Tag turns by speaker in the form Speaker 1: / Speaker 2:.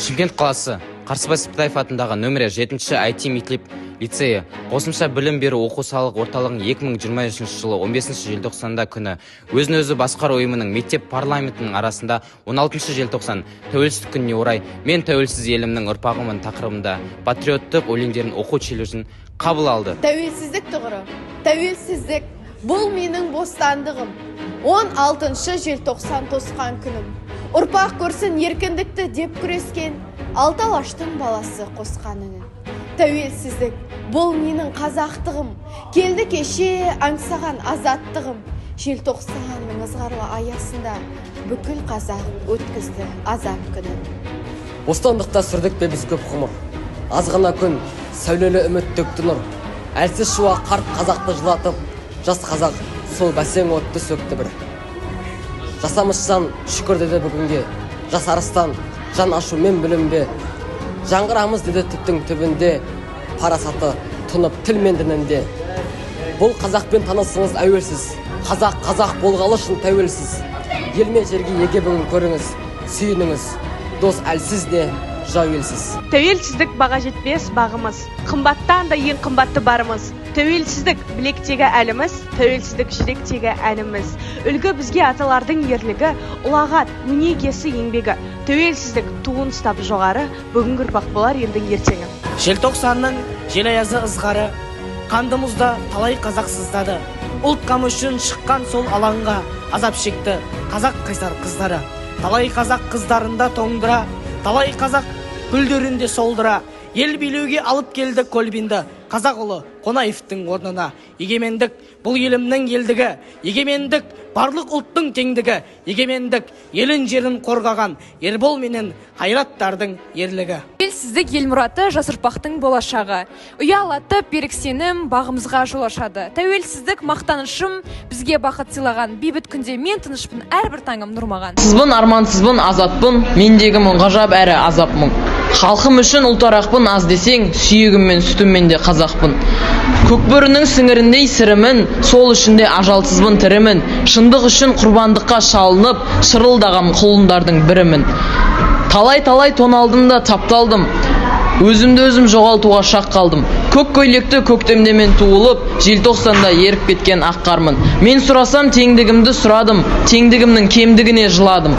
Speaker 1: Шымкент қаласы Қарсыбай Сыптаев атындағы нөмірі 7-ші IT мектеп лицейі қосымша білім беру оқу салық орталығын 2023 жылы 15 желтоқсанда күні өзін-өзі басқару ұйымының мектеп парламентінің арасында 16 желтоқсан тәуелсіздік күніне орай мен тәуелсіз елімнің ұрпағымын тақырыбында патриоттық өлеңдерін оқу челленджін қабыл алды.
Speaker 2: Тәуелсіздік тұғыры, тәуелсіздік, бұл менің бостандығым. 16 желтоқсан тосқан күнім. Ұрпақ көрсін еркіндікті деп күрескен алты алаштың баласы қосқан үнін. Тәуелсіздік, бұл менің қазақтығым. Келді кеше аңсаған азаттығым. Желтоқсанның ызғарлы аясында бүкіл қазақ өткізді азат күнін.
Speaker 3: Бостандықта сүрдік бе біз көп ғұмыр. Аз ғана күн, сәулелі үміт төкті нұр. Әлсіз шуа қарт қазақты жылатып, жас қазақ сол бәсең отты сөкті бір. Жасамышжан шүкір деді бүгінге, жас арыстан жан ашу мен білімбе. Жаңғырамыз деді түптің түбінде, парасаты тұнып тіл мен дінінде. Бұл қазақпен танысыңыз әуелсіз, қазақ болғалы үшін тәуелсіз. Ел мен жерге еге бүгін көріңіз, сүйініңіз, дос әлсіз не жау елсіз.
Speaker 4: Тәуелсіздік баға жетпес бағымыз, қымбаттан да ең қымбатты барымыз. Тәуелсіздік білектегі әліміз, тәуелсіздік жүректегі әніміз. Үлгі бізге аталардың ерлігі, ұлағат, өнегесі еңбегі. Тәуелсіздік туын ұстап жоғары, бүгінгі ұрпақ болар елдің ертеңі.
Speaker 5: Желтоқсанның жел аязы ызғары, қандымызда талай қазақ сыздады. Ұлт қамы үшін шыққан сол алаңға азап шекті қазақ қайсар қыздары. Талай қазақ қыздарында тоңдыра, талай қазақ гүлдерінде солдыра. Ел билеуге алып келді Көлбинді, қазақ ұлы Қонаевтың орнына. Егемендік бұл елімнің елдігі, егемендік барлық ұлттың теңдігі, егемендік елін жерін қорғаған Ербол менен қайраттардың ерлігі.
Speaker 6: Тәуелсіздік ел мұраты, жас ұрпақтың болашағы. Ұялатып берік сенім бағымызға жол ашады. Тәуелсіздік мақтанышым, бізге бақыт сыйлаған. Бейбіт күнде мен тынышпын, әрбір таңым нұрмаған.
Speaker 7: Сызбын, армансызбын, азатпын, мендегі мұң ғажап әрі азап мұң. Халқым үшін ұлтарақпын, аз десең, сүйегіммен сүтіммен де қазақпын. Көкбөрінің сіңіріндей сірімін, сол үшінде ажалсызбын тірімін. Шындық үшін құрбандыққа шалынып, шырылдаған құлындардың бірімін. Талай тоналдым да тапталдым, өзімді өзім жоғалтуға шақ қалдым. Көк көйлекті көктемде мен туылып, желтоқсанда еріп кеткен ақ қармын. Мен сұрасам теңдігімді сұрадым, теңдігімнің кемдігіне жыладым.